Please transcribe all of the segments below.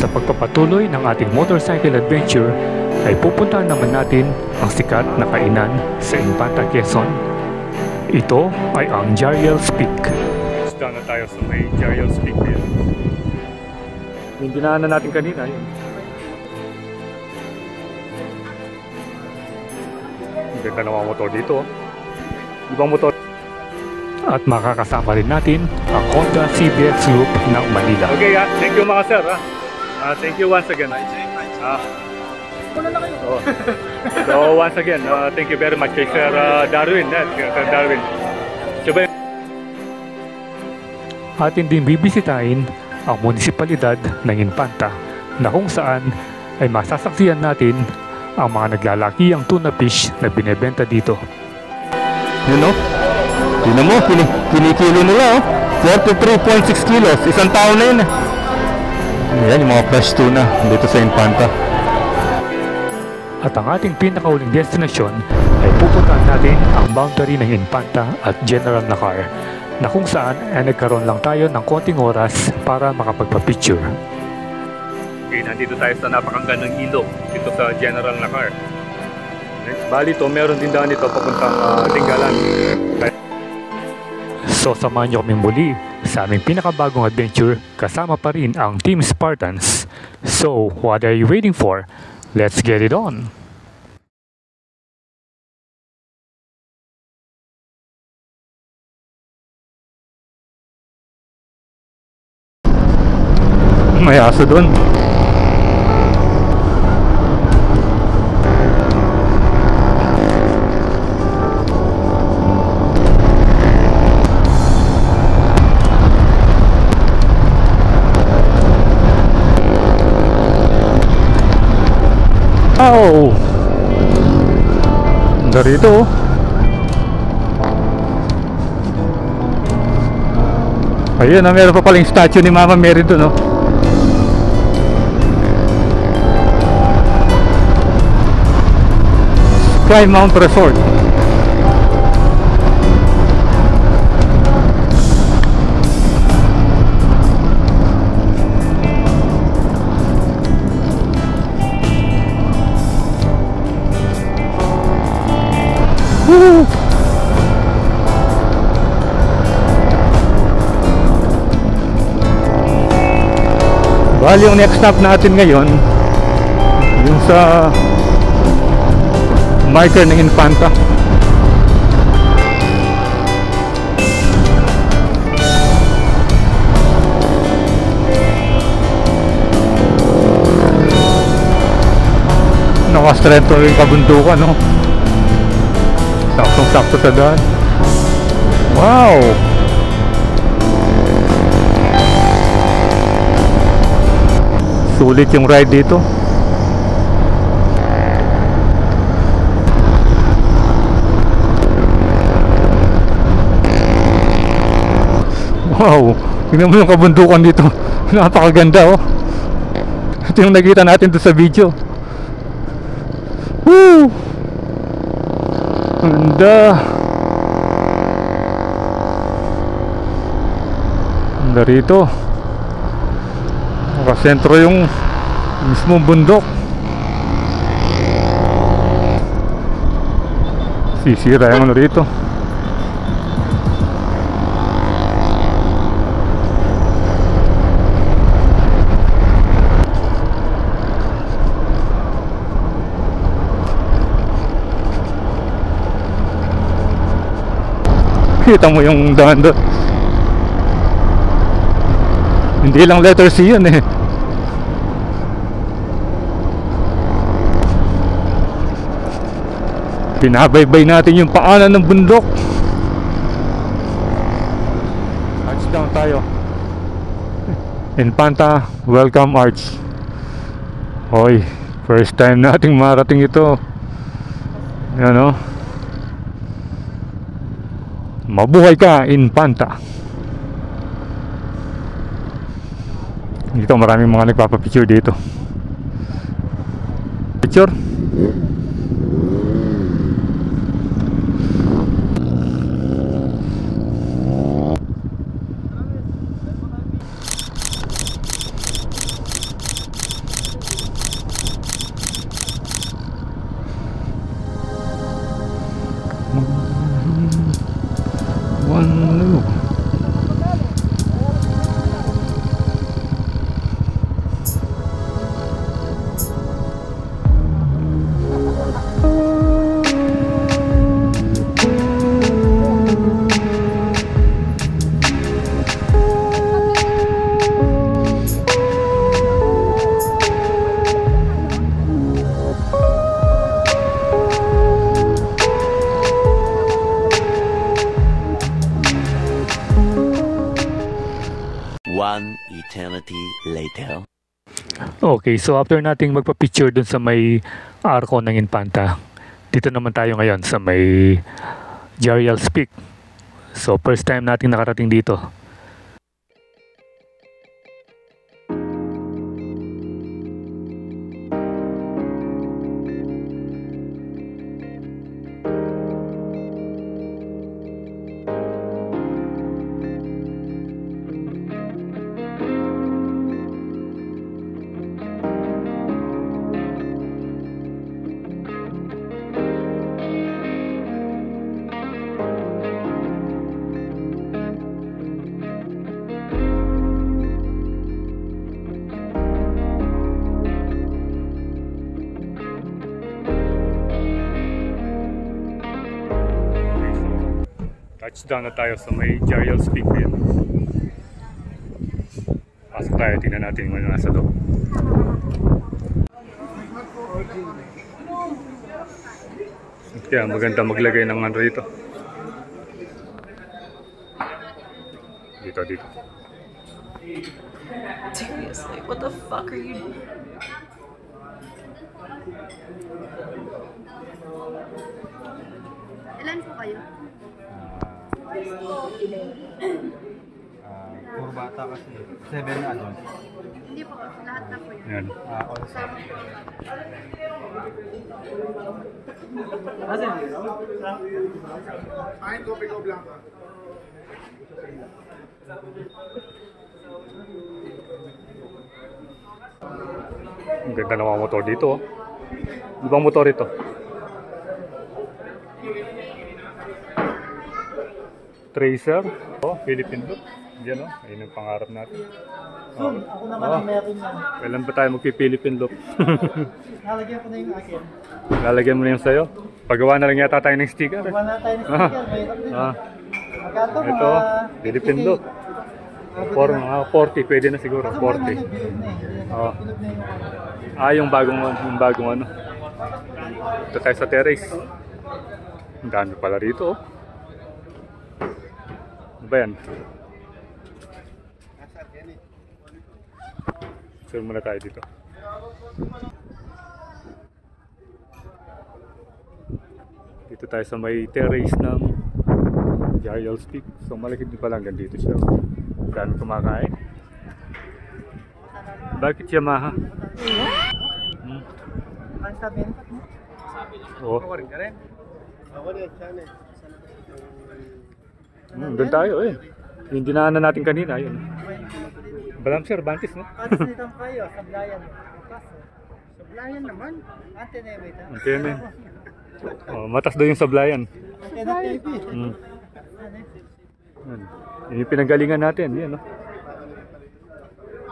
Sa pagpapatuloy ng ating motorcycle adventure ay pupuntahan naman natin ang sikat na kainan sa Infanta, Quezon. Ito ay ang Jariel's Peak. Isda na tayo sa may Jariel's Peak din. Yung dinaanan natin kanina yun. Hindi ka naman motor dito. Ibang motor. At makakasama rin natin ang Honda CBX Loop ng Manila. Okay, thank you mga sir. Thank you once again. So once again, thank you very much kay Sir Darwin. Sir Darwin. Atin din bibisitahin ang munisipalidad ng Infanta na kung saan ay masasaksihan natin ang mga naglalakihang tuna fish na binebenta dito. You know? Tignan mo, kinikilo nila 43.6 kilos, isang tao na yun. Ayan yung mga fresh tuna dito sa Infanta. At ang ating pinakauling destinasyon ay pupuntahan natin ang boundary ng Infanta at General Nakar, na kung saan ay nagkaroon lang tayo ng konting oras para makapagpa-picture. Okay, nandito tayo sa napakagandang ilog dito sa General Nakar. Bali to, meron din daan dito papuntang Tinggalan. So samahan niyo kaming muli sa aming pinakabagong adventure, kasama pa rin ang Team Spartans. So what are you waiting for? Let's get it on! May aso doon. Oh! Darito. Ayun, meron pa palang statue ni Mama Mary doon, no? Sky Mount Resort. Woo! Bali, yung next stop natin ngayon yung sa marker ng Infanta. Nakastrento yung kabundukan, no? Saktong-sakto sa daan. Wow! Sulit yung ride dito. Wow! Tingnan mo yung kabundukan dito. Napakaganda, oh. Ito yung nakita natin doon sa video. Woo! Ganda. Ganda rito. Nakasentro yung mismong bundok. Sisira yung ano rito. Kita mo yung daan doon. Hindi lang letter C yun eh. Pinabaybay natin yung paanan ng bundok. Touchdown tayo. Infanta Welcome Arch. Hoy, first time nating marating ito. Yan, oh. Mabuhay ka, Infanta. Dito maraming mga nagpapapicture dito. Picture. One eternity later. Okay, so after nating magpa-picture dun sa may arko ng Infanta, dito naman tayo ngayon sa may Jarial's Peak. So first time nating nakarating dito. Touchdown na tayo sa may Jarial's Peak ngayon. Pasok tayo, tingnan natin kung ano nasa loob. Kaya maganda maglagay ng ano dito. Dito. Seriously, what the fuck are you doing? Ilan po kayo? Puro bata kasi. 7 na adult. Hindi po, lahat na po yun. Yan. All Kasama po. Ay, kopi ko blanca. Ang ganda ng mga motor dito. Ibang motor ito. Tracer. Oh, Philippine look. Yan o. Ayun ang pangarap natin. Oh. Ako naman ang meron yan. Kailan ba tayo magpi-Philippine look? Nalagyan ko na yung akin. Lalagyan mo na yung sayo. Pagawa na lang yata tayo ng sticker. Gawa na tayo ng sticker. Mahirap din. Magkato Ito, mga Philippine look. Mga 40, pwede na siguro. 40. Bilog na eh. Oh. Bilog na yung Yung bagong ano. Ito tayo sa terrace. Ang dami pala rito. Oh. Ano ba yan? Sure muna tayo dito. Dito tayo sa may terrace ng Jarial's Peak. So malaki din pala hanggang dito siya. Dami kumakain. Bakit Yamaha? ang sabi mo. Oo. Ako rin ka rin. Ako rin, sana eh. Doon tayo eh. Yung dinaanan natin kanina, yun. Balam sir, Bantis no? Patis nitong kayo, sablayan. Sablayan naman. Antena ba ito? Antena. Oh, matas daw yung sablayan. Antena TV. Yun yung pinanggalingan natin, yan no?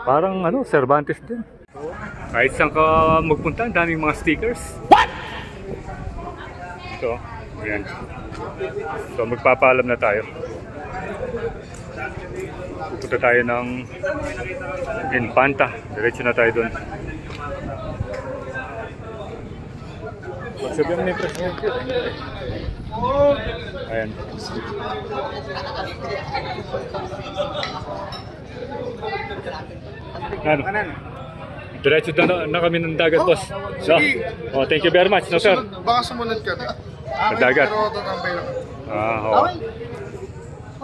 Parang ano, Cervantes din. Kahit saan ka magpunta, ang daming mga stickers. What? So, ayan. So, magpapaalam na tayo. Pupunta tayo ng Infanta. Diretso na tayo doon. Sabihan mo na yung presidente. Ayan. Ano? Diretso na kami ng dagat, boss. So, oh, thank you very much, no, sir. Baka sumunod ka. Sa dagat. Pero tatambay lang. Oo.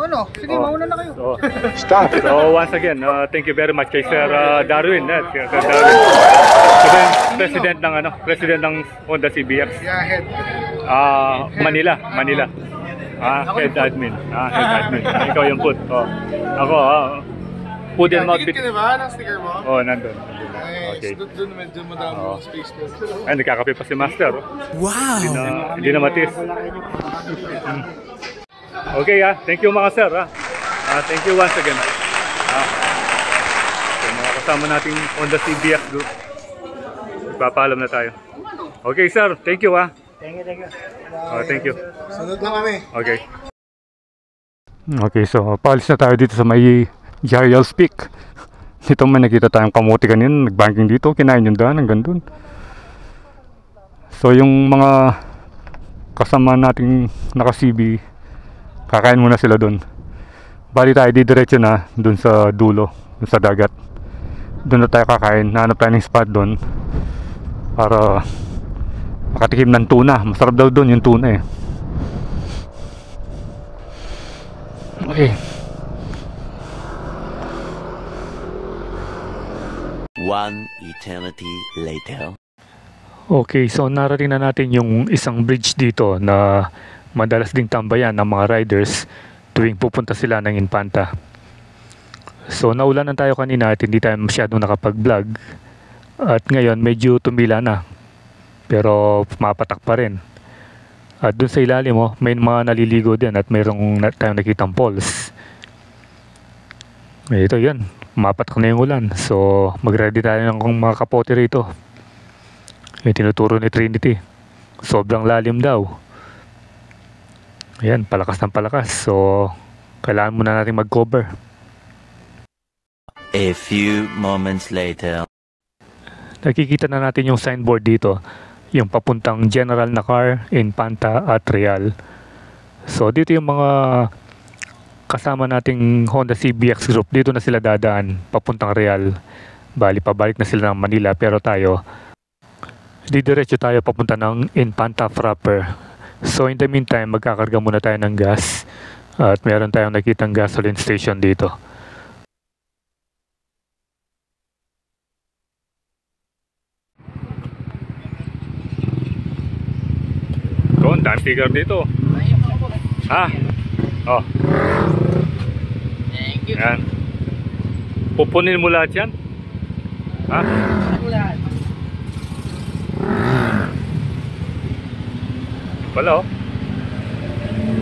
Ano? Sige, mauna na kayo. So, stop. So once again, thank you very much kay Sir Darwin. Sir Darwin. President ng Honda CBX. Yeah, head. Manila. Head admin. Head admin. Ikaw yung put. Oh. Ako, food and mouth. Tingin ka na ba ng sticker mo? Oh, nandun. Okay. Doon medyo madami yung space doon. Ay, nagkakape pa si Master. Wow! Hindi na matis. Okay, thank you mga sir. Thank you once again. So, mga kasama nating Honda CBX group. Papaalam na tayo. Okay sir, thank you. Thank you. Thank you. Sunod lang kami. Okay. Okay, so paalis na tayo dito sa may Jarial's Peak. Dito may nakita tayong kamote kanina, nagbanking dito, kinain yung daan hanggang dun. So yung mga kasama nating naka-CB, kakain muna sila doon. Bali tayo didiretso na doon sa dulo sa dagat. Doon na tayo kakain. Nahanap tayo ng spot doon para makatikim ng tuna. Masarap daw doon yung tuna eh. Okay. One eternity later. Okay, so narating na natin yung isang bridge dito na madalas ding tambayan ng mga riders tuwing pupunta sila ng Infanta. So naulanan tayo kanina at hindi tayo masyadong nakapag-vlog. At ngayon medyo tumila na. Pero mapatak pa rin. At dun sa ilalim mo, may mga naliligo din at mayroong tayong nakitang falls. Ito yun, mapatak na yung ulan. So mag-ready tayo ng mga kapote rito. Yung tinuturo ni Trinity. Sobrang lalim daw. Ayan, palakas ng palakas. So kailangan muna natin mag-cover. A few moments later. Nakikita na natin yung signboard dito. Yung papuntang General Nakar, Infanta at Real. So dito yung mga kasama nating Honda CBX group. Dito na sila dadaan papuntang Real. Bali pabalik na sila ng Manila pero tayo didiretso tayo papunta ng Infanta proper. So in the meantime magkakarga muna tayo ng gas. At meron tayong nakitang gasoline station dito. Doon, dami sticker dito. Ha? Oh. Thank you. Yan. Pupunin mo lahat yan? Ha? Wala oh.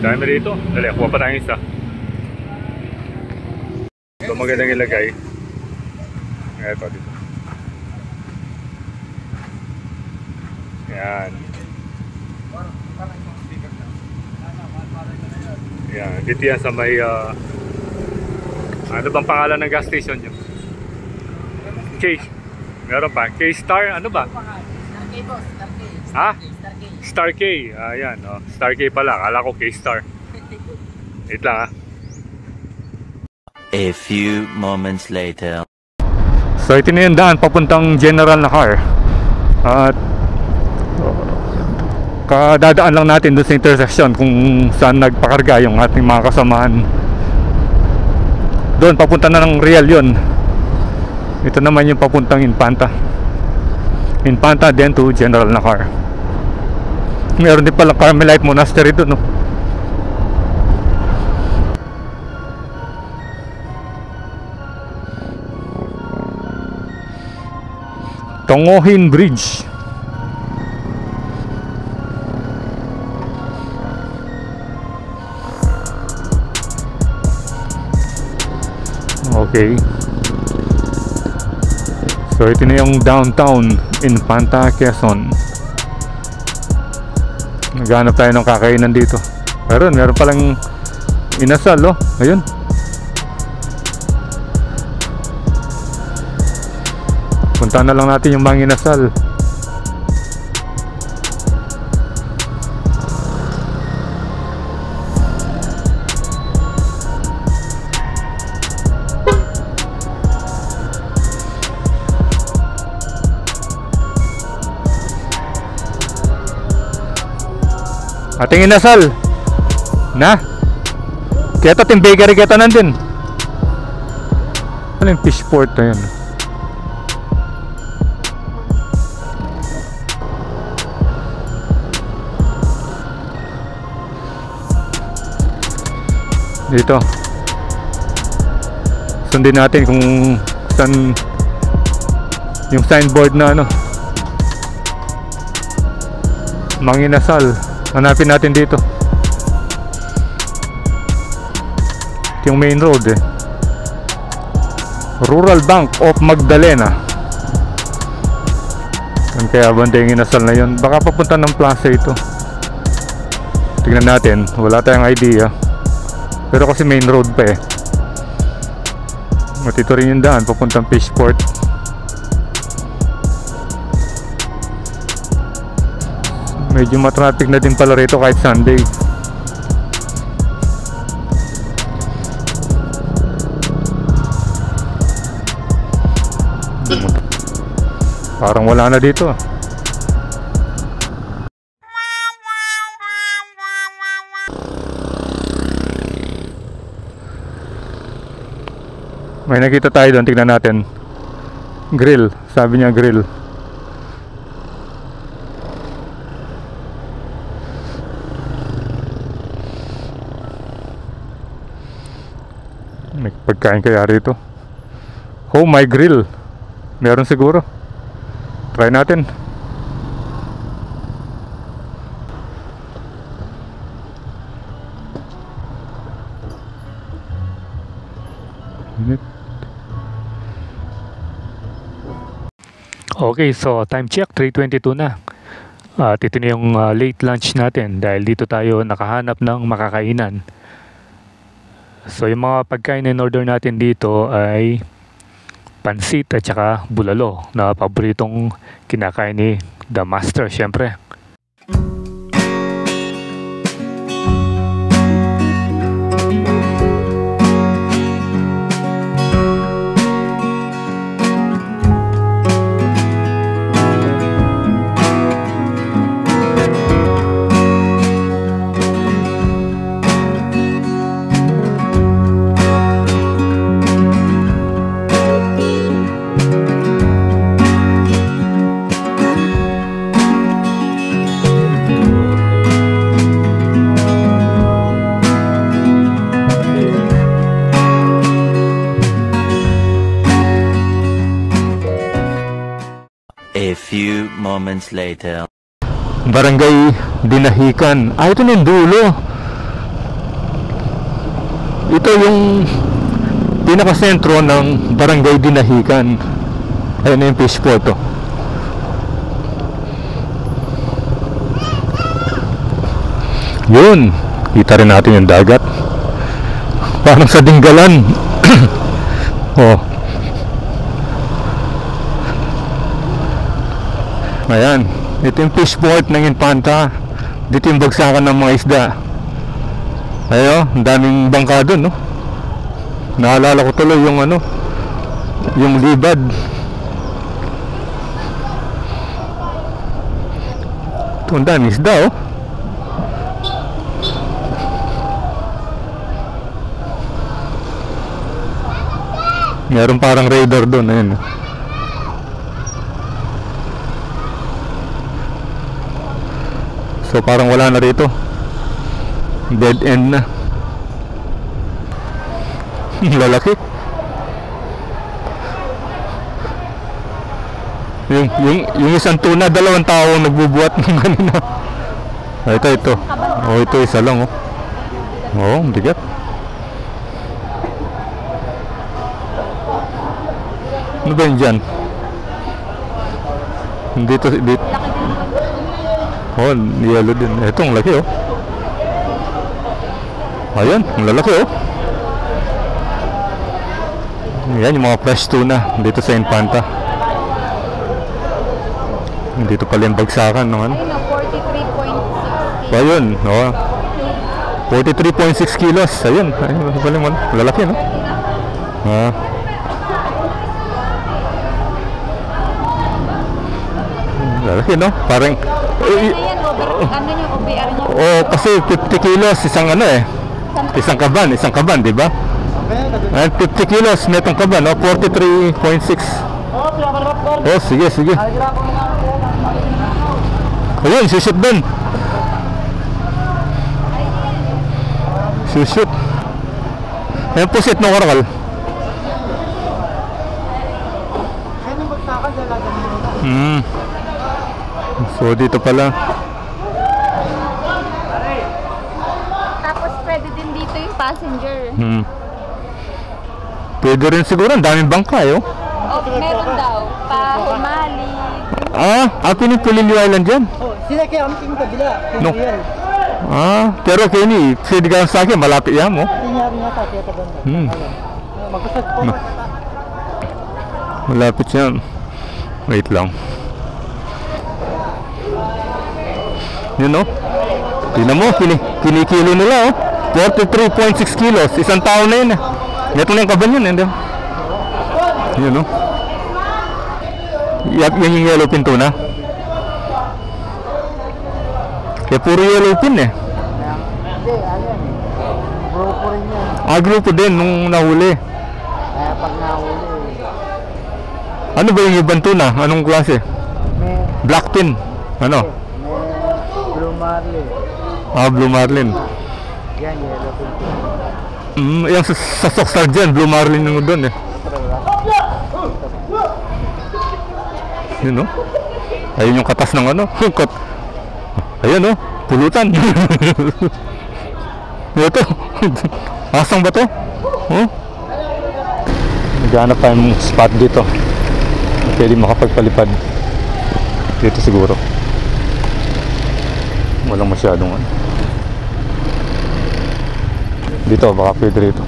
Dami rito. Dali, kuha pa tayong isa. Ito magandang ilagay. Ito dito. Yan. Yan. Dito yan sa may ano bang pangalan ng gas station nyo? K. Meron pa. K-Star. Ano ba? Ha? Star K. Ayan. Oh. Star K pala. Akala ko K-Star. Wait lang ha. A few moments later. So ito na yung daan papuntang General Nakar. At kadadaan lang natin doon sa intersection kung saan nagpakarga yung ating mga kasamahan. Doon papunta na ng Real yun. Ito naman yung papuntang Infanta. Infanta then to General Nakar. Meron din pala Carmelite Monastery doon, no? Tongohin Bridge. Okay. So ito na yung downtown Infanta, Quezon. Naghanap tayo ng kakainan dito. Meron palang inasal, oh. Ayun. Punta na lang natin yung mga inasal. Ating inasal na kaya ting bakery kita nandun. Ano yung fish port na yun? Dito sundin natin kung saan yung signboard na ano Manginasal. Hanapin natin dito. Ito yung main road eh. Rural Bank of Magdalena. Kaya banda yung inasal na yun. Baka papunta ng plaza ito. Tignan natin. Wala tayong idea. Pero kasi main road pa eh. At ito rin yung daan papuntang Fishport. Medyo matraffic na din pala rito kahit Sunday. Parang wala na dito. May nakita tayo doon, tignan natin. Grill, sabi niya grill. May pagkain kaya rito. Oh, my grill. Meron siguro. Try natin. Okay, so time check, 3:22 na. At ito na yung late lunch natin dahil dito tayo nakahanap ng makakainan. So yung mga pagkain in order natin dito ay pansit at saka bulalo na paboritong kinakain ni The Master, syempre. A few moments later. Barangay Dinahican. Ito na yung dulo. Ito yung pinakasentro ng Barangay Dinahican. Ayun na yung fish port, oh. Yun. Kita rin natin yung dagat. Parang sa Dinggalan. Oh. Ayan, ito yung fish port ng Infanta. Dito yung bagsakan ng mga isda. Ayo, ang daming bangka doon, no? Naalala ko tuloy yung ano, yung libad. Ito, ang daming isda, oh. Meron parang radar doon, ayun. So parang wala na rito. Dead end na. Lalaki. Yung isang tuna, dalawang tao nagbubuhat ng kanina. Ito. Oh, ito isa lang, oh. Oh, bigat. Ano ba yun dyan? Dito. Oh, yellow din. Ito, ang laki, oh. Ayan, ang lalaki, oh. Ayan, yung mga fresh tuna dito sa Infanta. Dito pala yung bagsakan, no? Ano? 43.6 ayun, oh. 43.6 kilos. Ayun, ayun pala yung lalaki, no? Lalaki, no? Parang Ano yung OBR niya? oh, kasi 50 kilos isang ano eh. Isang kaban, di ba? 50 kilos netong kaban, no? 43.6. Oh, sige. Ayun, shoot doon. Shoot. Ayun, pusit ng karakal. So dito pala. Tapos pwede din dito yung passenger. Pwede rin siguro, ang daming bangka, oh. Oh, meron daw. Pa-Humali. Pinipulili Island dyan. Oh, sila kaya ang tingin kabila. No. Pero Kenny, pwede ka sa akin, malapit yan mo. Tingnan niya ta kaya kabanda. Magkasad po. Malapit yan. Wait lang. Yun, no? Tingnan mo, kinikilo nila, oh. 43.6 kilos. Isang tao na yun, eh. Ito na yung kaban yun, hindi. Yun, no? Yan yung yellow pin tuna. Kaya puro yellow pin eh. Hindi, ano yan eh. Grupo rin yan. Grupo din nung nahuli. Kaya pag nahuli, Ano ba yung ibang tuna? Anong klase? may, Blackfin. Ano? may blue marlin. Blue marlin. Yan, yellow pin. Yung sa Sockstar dyan, blue marlin yung doon eh. Yun, no? Ayun yung katas ng ano. Ayun, no? Pulutan. Ito. Asang ba to? Oh? Naghanap tayong spot dito. Pwede makapagpalipad. Dito siguro. Walang masyadong ano. Dito, baka pwede rito.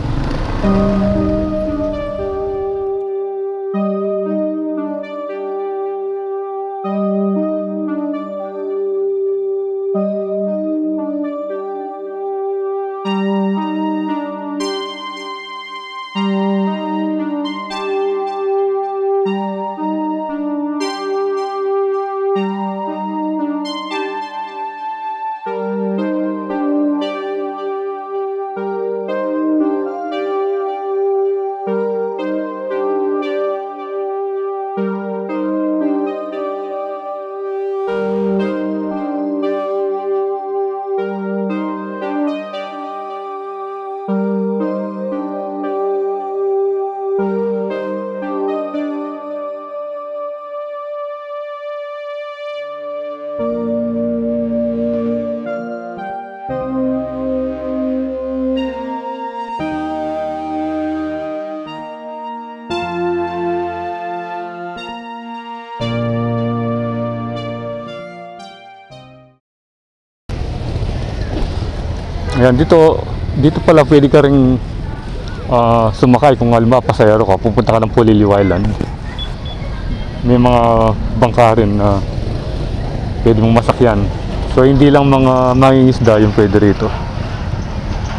Ayan, dito pala pwede ka ring sumakay kung halimbawa pasayero ka, pupunta ka ng Polillo Island. May mga bangka rin na pwede mong masakyan. So hindi lang mga mangingisda yung pwede rito.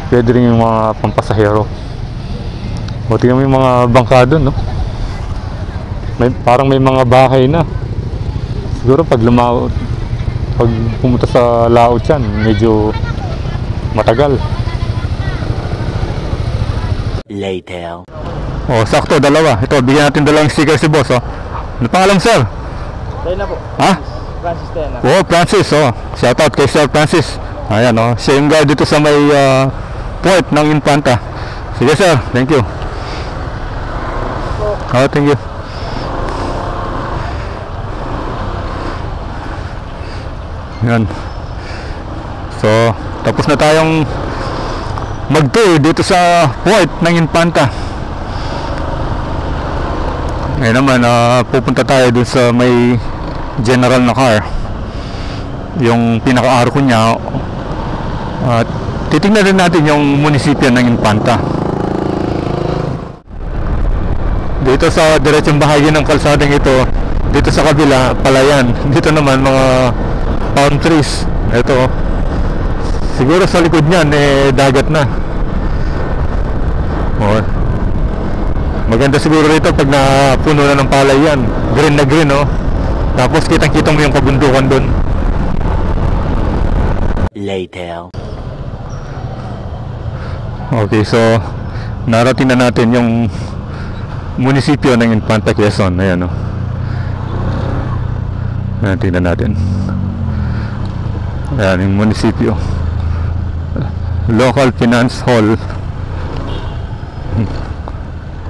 Pwede rin yung mga pampasahero. O tingnan mo yung mga bangka doon, no? Parang may mga bahay na. Siguro pag pumunta sa laot yan, medyo matagal. Later. Oh, sakto, dalawa. Ito, bigyan natin dalawang sticker si boss, oh. Ano pangalan, sir? Tena po. Ha? Francis Tena. Oh, Francis, oh. Shout out kay Sir Francis. Ayan, oh. Siya yung guide dito sa may port ng Infanta. Sige, sir. Thank you. Oh, thank you. Yan. So, tapos na tayong mag-tour dito sa port ng Infanta. Ngayon naman, pupunta tayo dun sa may general na car. Yung pinaka-arko niya. At titignan rin natin yung munisipyo ng Infanta. Dito sa diretsong bahagi ng kalsadang ito, dito sa kabila, palayan. Dito naman, mga palm trees. Ito, siguro sa likod niyan dagat na. Oh. Maganda siguro rito pag napuno na ng palay yan. Green na green, oh. Tapos kitang-kita mo yung kabundukan doon. Later. Okay, so narating na natin yung munisipyo ng Infanta, Quezon. Ayan, oh. Tingnan natin. Ayan yung munisipyo. Local Finance Hall.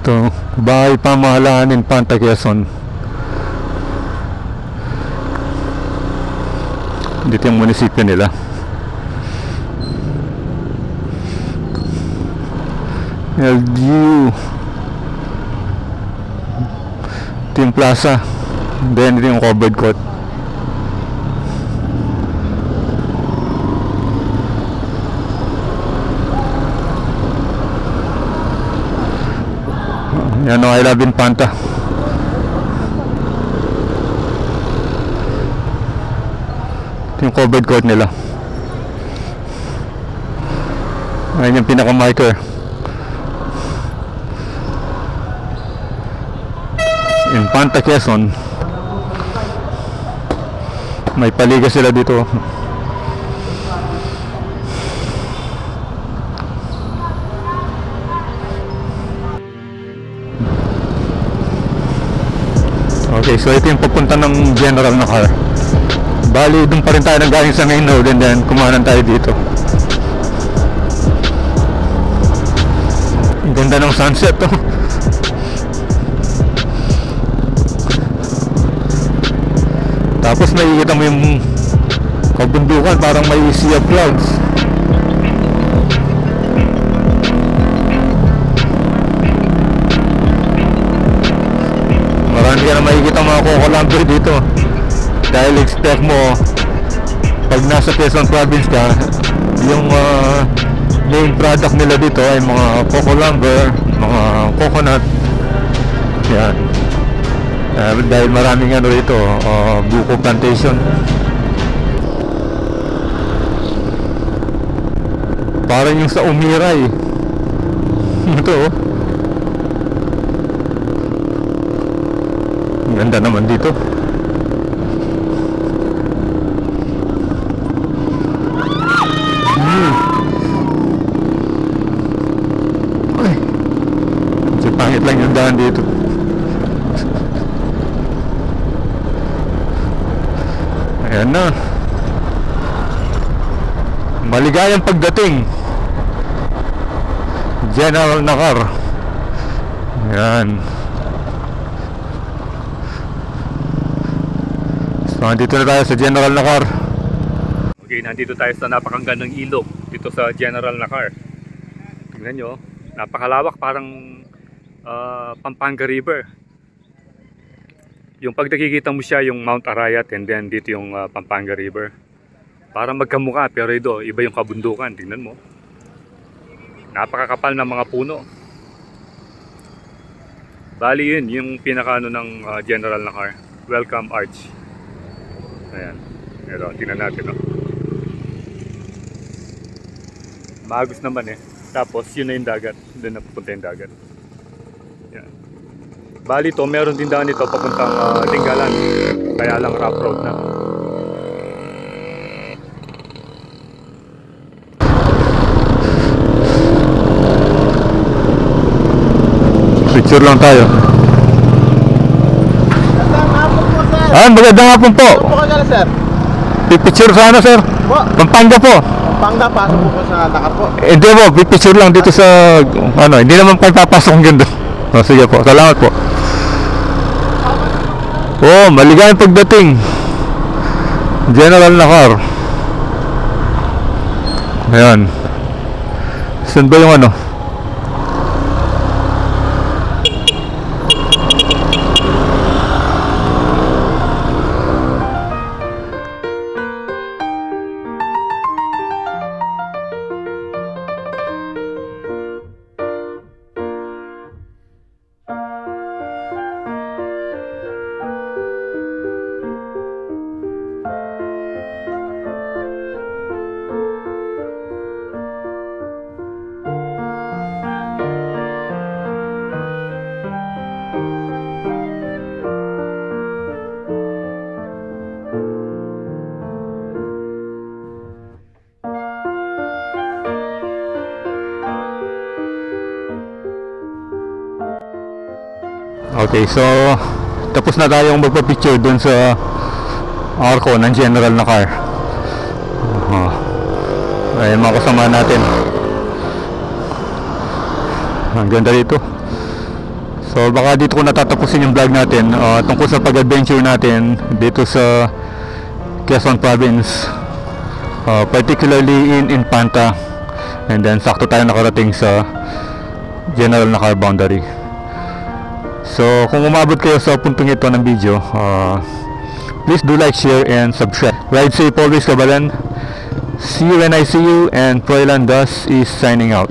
Ito, bahay pamahalaan Infanta, Quezon. Dito yung munisipyo nila. LGU. Ito yung plaza. Then ito yung covered court. Yan, no, I love Infanta. Ito yung covered court nila. Ayun yung pinaka-marker. Infanta, Quezon. May paliga sila dito. Okay, so ito yung papunta ng general na car. Bali, doon pa rin tayo nanggaling sa main road and then kumanan tayo dito. Ang ganda ng sunset, oh. Tapos makikita mo yung kabundukan, parang may sea of clouds. Marami ka na makikita mga Coco Lumber dito. Dahil expect mo pag nasa Quezon Province ka, yung main product nila dito ay mga Coco Lumber, mga coconut. Yan. Dahil maraming ano rito, buko plantation. Parang yung sa Umiray. Ito, oh. Ganda naman dito. Ay, medyo pangit lang yung daan dito. Ayan na. Maligayang pagdating. General na car. Ayan. So, nandito na tayo sa general na car. Okay, nandito tayo sa napakagandang ilog dito sa general na car. Tingnan nyo, napakalawak, parang Pampanga River. Yung pag nakikita mo siya, yung Mount Arayat, and then dito yung Pampanga River. Parang magkamukha, pero ito, iba yung kabundukan. Tingnan mo. Napakakapal ng mga puno. Bali yun, yung pinakaano ng general na car. Welcome Arch. Ayan. Ito, tingnan natin, no? Maagos naman eh. Tapos, yun na yung dagat. Doon na pupunta yung dagat. Yan. Bali to, meron din daan ito papuntang Tinggalan. Kaya lang rough road na. Picture lang tayo. Magandang hapon po. Saan po ka na, sir? Pipicture sana, sir. Po? Pampanga po. Pampanga, pasok po sa nakar po. Hindi po, pipicture lang dito sa ano, hindi naman papasok ng ganda. Sige po, salamat po. Oh, maligayang pagdating. General na car. Ayan. Saan ba yung ano? Okay, so tapos na tayong magpa-picture dun sa arko ng general na car. Ayan mga kasama natin. Ang ganda dito. So baka dito ko natatapusin yung vlog natin tungkol sa pag-adventure natin dito sa Quezon Province, particularly in Infanta, and then sakto tayo nakarating sa general na car boundary. So kung umabot kayo sa puntong ito ng video, please do like, share, and subscribe. Ride safe always, kabalan. See you when I see you, and Froilan Das is signing out.